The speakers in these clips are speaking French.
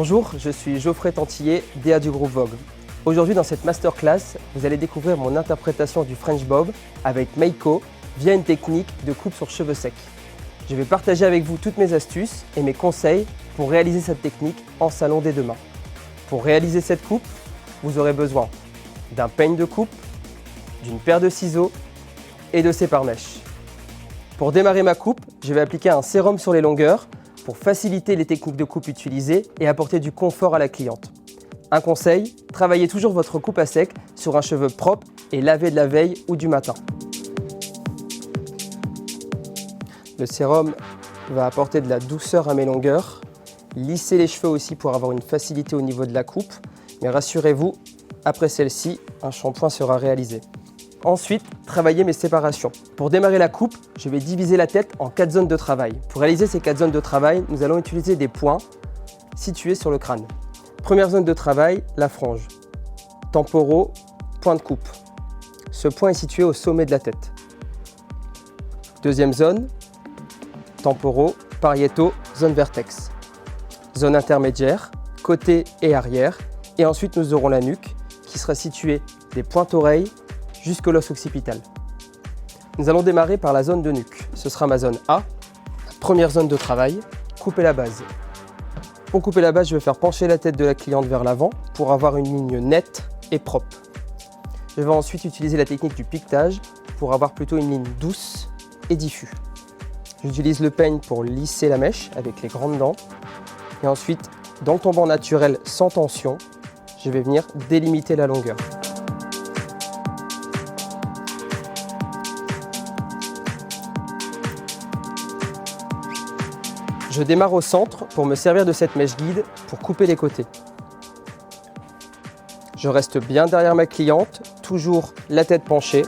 Bonjour, je suis Geoffrey Tantillet, DA du groupe Vogue. Aujourd'hui dans cette masterclass, vous allez découvrir mon interprétation du French Bob avec Meiko via une technique de coupe sur cheveux secs. Je vais partager avec vous toutes mes astuces et mes conseils pour réaliser cette technique en salon dès demain. Pour réaliser cette coupe, vous aurez besoin d'un peigne de coupe, d'une paire de ciseaux et de sépare-mèches. Pour démarrer ma coupe, je vais appliquer un sérum sur les longueurs pour faciliter les techniques de coupe utilisées et apporter du confort à la cliente. Un conseil, travaillez toujours votre coupe à sec sur un cheveu propre et lavé de la veille ou du matin. Le sérum va apporter de la douceur à mes longueurs, lisser les cheveux aussi pour avoir une facilité au niveau de la coupe, mais rassurez-vous, après celle-ci, un shampoing sera réalisé. Ensuite, travaillez mes séparations. Pour démarrer la coupe, je vais diviser la tête en 4 zones de travail. Pour réaliser ces 4 zones de travail, nous allons utiliser des points situés sur le crâne. Première zone de travail, la frange. Temporaux, point de coupe. Ce point est situé au sommet de la tête. Deuxième zone, temporaux, pariétaux, zone vertex. Zone intermédiaire, côté et arrière. Et ensuite, nous aurons la nuque qui sera située des pointes-oreilles jusqu'au l'os occipital. Nous allons démarrer par la zone de nuque. Ce sera ma zone A, la première zone de travail, couper la base. Pour couper la base, je vais faire pencher la tête de la cliente vers l'avant pour avoir une ligne nette et propre. Je vais ensuite utiliser la technique du piquetage pour avoir plutôt une ligne douce et diffuse. J'utilise le peigne pour lisser la mèche avec les grandes dents. Et ensuite, dans le tombant naturel sans tension, je vais venir délimiter la longueur. Je démarre au centre pour me servir de cette mèche guide pour couper les côtés. Je reste bien derrière ma cliente, toujours la tête penchée.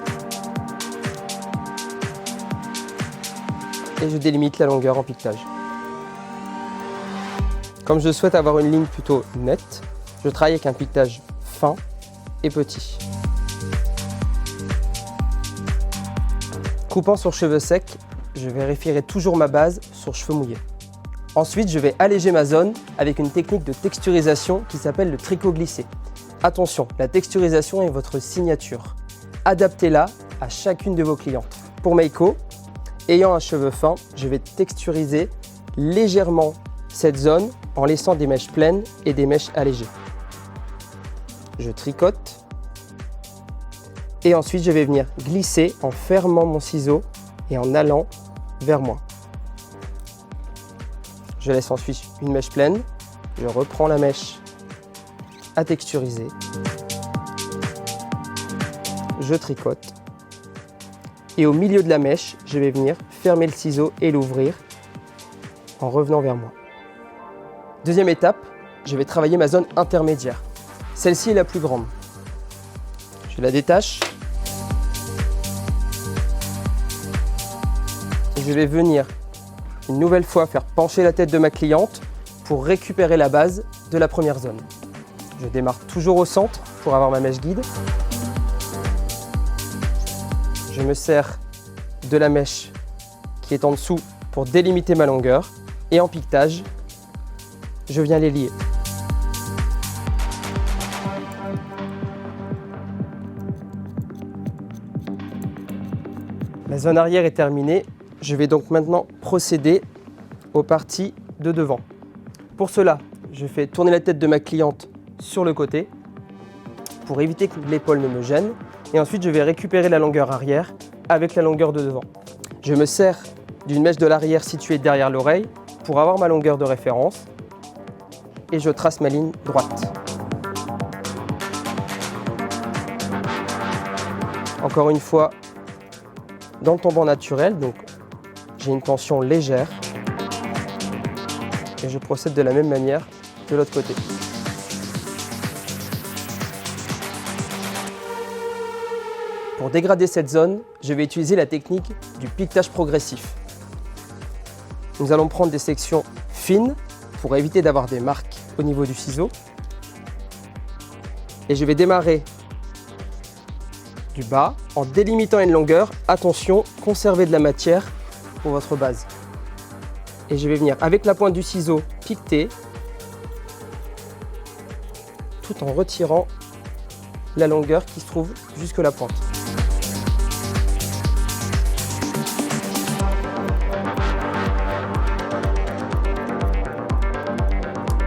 Et je délimite la longueur en piquetage. Comme je souhaite avoir une ligne plutôt nette, je travaille avec un piquetage fin et petit. Coupant sur cheveux secs, je vérifierai toujours ma base sur cheveux mouillés. Ensuite, je vais alléger ma zone avec une technique de texturisation qui s'appelle le tricot glissé. Attention, la texturisation est votre signature. Adaptez-la à chacune de vos clientes. Pour Meiko, ayant un cheveu fin, je vais texturiser légèrement cette zone en laissant des mèches pleines et des mèches allégées. Je tricote et ensuite je vais venir glisser en fermant mon ciseau et en allant vers moi. Je laisse ensuite une mèche pleine, je reprends la mèche à texturiser, je tricote et au milieu de la mèche, je vais venir fermer le ciseau et l'ouvrir en revenant vers moi. Deuxième étape, je vais travailler ma zone intermédiaire. Celle-ci est la plus grande. Je la détache et je vais venir une nouvelle fois faire pencher la tête de ma cliente pour récupérer la base de la première zone. Je démarre toujours au centre pour avoir ma mèche guide. Je me sers de la mèche qui est en dessous pour délimiter ma longueur et en piquetage, je viens les lier. La zone arrière est terminée. Je vais donc maintenant procéder aux parties de devant. Pour cela, je fais tourner la tête de ma cliente sur le côté pour éviter que l'épaule ne me gêne. Et ensuite, je vais récupérer la longueur arrière avec la longueur de devant. Je me sers d'une mèche de l'arrière située derrière l'oreille pour avoir ma longueur de référence et je trace ma ligne droite. Encore une fois, dans le tombant naturel, donc j'ai une tension légère et je procède de la même manière de l'autre côté. Pour dégrader cette zone, je vais utiliser la technique du piquetage progressif. Nous allons prendre des sections fines pour éviter d'avoir des marques au niveau du ciseau. Et je vais démarrer du bas en délimitant une longueur. Attention, conservez de la matière pour votre base. Et je vais venir avec la pointe du ciseau piqueter tout en retirant la longueur qui se trouve jusque la pointe.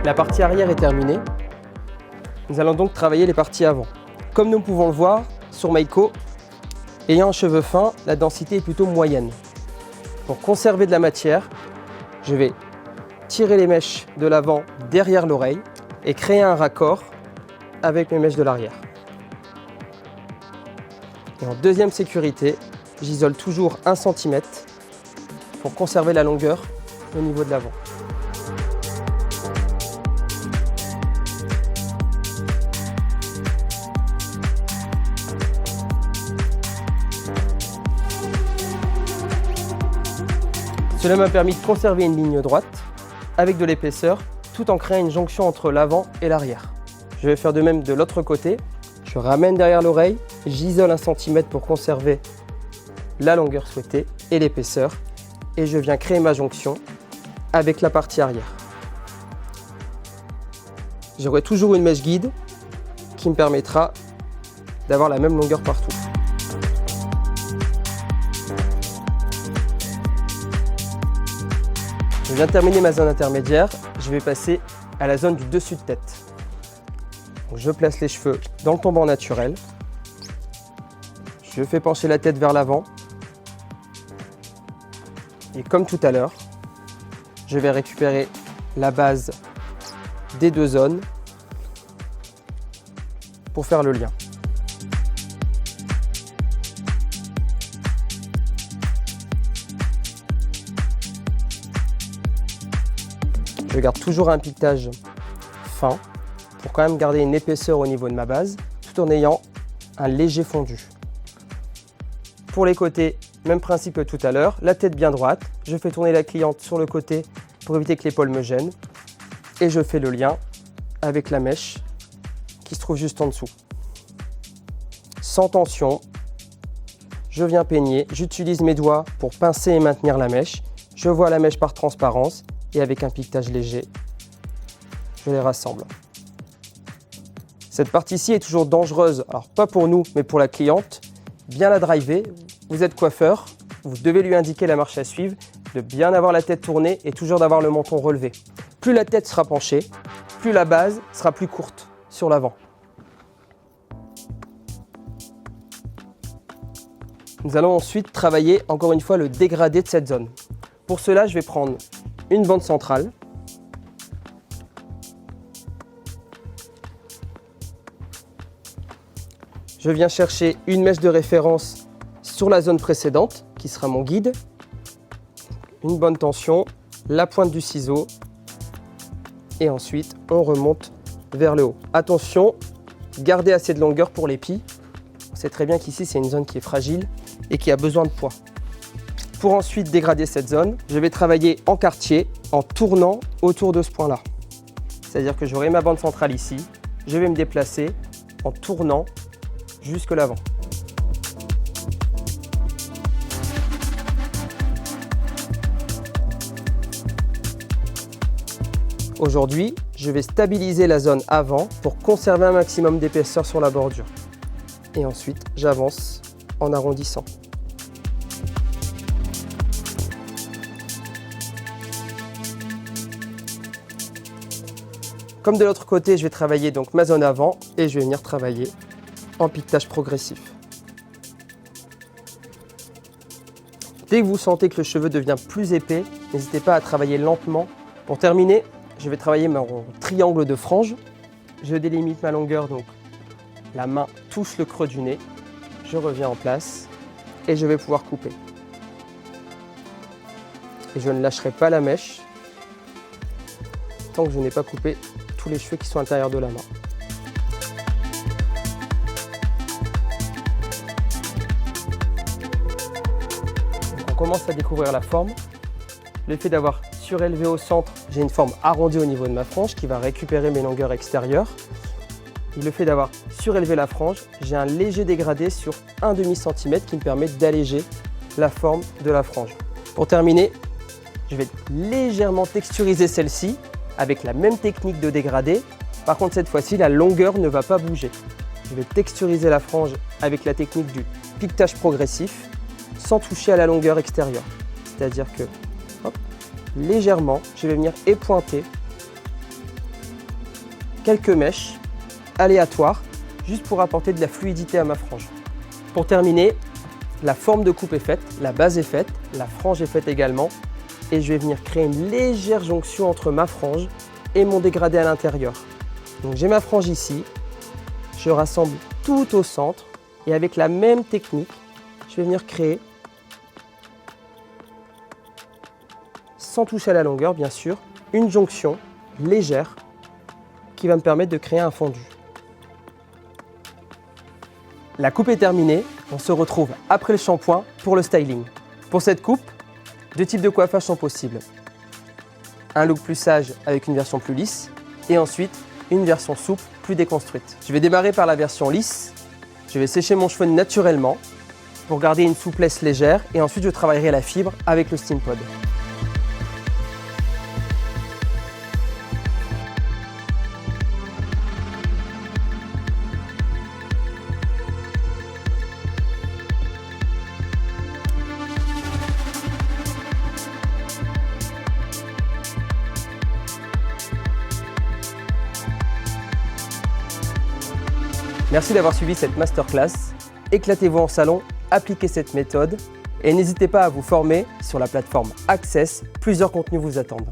La partie arrière est terminée. Nous allons donc travailler les parties avant. Comme nous pouvons le voir sur Meiko, ayant un cheveu fin, la densité est plutôt moyenne. Pour conserver de la matière, je vais tirer les mèches de l'avant derrière l'oreille et créer un raccord avec mes mèches de l'arrière. Et en deuxième sécurité, j'isole toujours 1 cm pour conserver la longueur au niveau de l'avant. Cela m'a permis de conserver une ligne droite avec de l'épaisseur tout en créant une jonction entre l'avant et l'arrière. Je vais faire de même de l'autre côté. Je ramène derrière l'oreille, j'isole 1 cm pour conserver la longueur souhaitée et l'épaisseur et je viens créer ma jonction avec la partie arrière. J'aurai toujours une mèche guide qui me permettra d'avoir la même longueur partout. Je viens de terminer ma zone intermédiaire, je vais passer à la zone du dessus de tête. Donc je place les cheveux dans le tombant naturel, je fais pencher la tête vers l'avant et comme tout à l'heure, je vais récupérer la base des deux zones pour faire le lien. Je garde toujours un piquetage fin pour quand même garder une épaisseur au niveau de ma base tout en ayant un léger fondu. Pour les côtés, même principe que tout à l'heure, la tête bien droite, je fais tourner la cliente sur le côté pour éviter que l'épaule me gêne et je fais le lien avec la mèche qui se trouve juste en dessous. Sans tension, je viens peigner, j'utilise mes doigts pour pincer et maintenir la mèche, je vois la mèche par transparence et avec un piquetage léger, je les rassemble. Cette partie-ci est toujours dangereuse, alors pas pour nous, mais pour la cliente. Bien la driver, vous êtes coiffeur, vous devez lui indiquer la marche à suivre, de bien avoir la tête tournée et toujours d'avoir le menton relevé. Plus la tête sera penchée, plus la base sera plus courte sur l'avant. Nous allons ensuite travailler encore une fois le dégradé de cette zone. Pour cela, je vais prendre une bande centrale. Je viens chercher une mèche de référence sur la zone précédente, qui sera mon guide. Une bonne tension, la pointe du ciseau, et ensuite on remonte vers le haut. Attention, gardez assez de longueur pour l'épi. On sait très bien qu'ici c'est une zone qui est fragile et qui a besoin de poids. Pour ensuite dégrader cette zone, je vais travailler en quartier en tournant autour de ce point-là. C'est-à-dire que j'aurai ma bande centrale ici, je vais me déplacer en tournant jusque l'avant. Aujourd'hui, je vais stabiliser la zone avant pour conserver un maximum d'épaisseur sur la bordure. Et ensuite, j'avance en arrondissant. Comme de l'autre côté, je vais travailler donc ma zone avant et je vais venir travailler en piquetage progressif. Dès que vous sentez que le cheveu devient plus épais, n'hésitez pas à travailler lentement. Pour terminer, je vais travailler mon triangle de frange. Je délimite ma longueur, donc la main touche le creux du nez. Je reviens en place et je vais pouvoir couper. Et je ne lâcherai pas la mèche tant que je n'ai pas coupé tous les cheveux qui sont à l'intérieur de la main. Donc on commence à découvrir la forme. Le fait d'avoir surélevé au centre, j'ai une forme arrondie au niveau de ma frange qui va récupérer mes longueurs extérieures. Et le fait d'avoir surélevé la frange, j'ai un léger dégradé sur 1/2 cm qui me permet d'alléger la forme de la frange. Pour terminer, je vais légèrement texturiser celle-ci avec la même technique de dégradé Par contre, cette fois-ci, la longueur ne va pas bouger. Je vais texturiser la frange avec la technique du piquetage progressif sans toucher à la longueur extérieure. C'est-à-dire que, hop, légèrement, je vais venir épointer quelques mèches aléatoires juste pour apporter de la fluidité à ma frange. Pour terminer, la forme de coupe est faite, la base est faite, la frange est faite également et je vais venir créer une légère jonction entre ma frange et mon dégradé à l'intérieur. Donc j'ai ma frange ici, je rassemble tout au centre et avec la même technique, je vais venir créer, sans toucher à la longueur bien sûr, une jonction légère qui va me permettre de créer un fondu. La coupe est terminée, on se retrouve après le shampoing pour le styling. Pour cette coupe, deux types de coiffage sont possibles. Un look plus sage avec une version plus lisse et ensuite une version souple plus déconstruite. Je vais démarrer par la version lisse. Je vais sécher mon cheveu naturellement pour garder une souplesse légère et ensuite je travaillerai la fibre avec le Steam Pod. Merci d'avoir suivi cette masterclass. Éclatez-vous en salon, appliquez cette méthode et n'hésitez pas à vous former sur la plateforme Access. Plusieurs contenus vous attendent.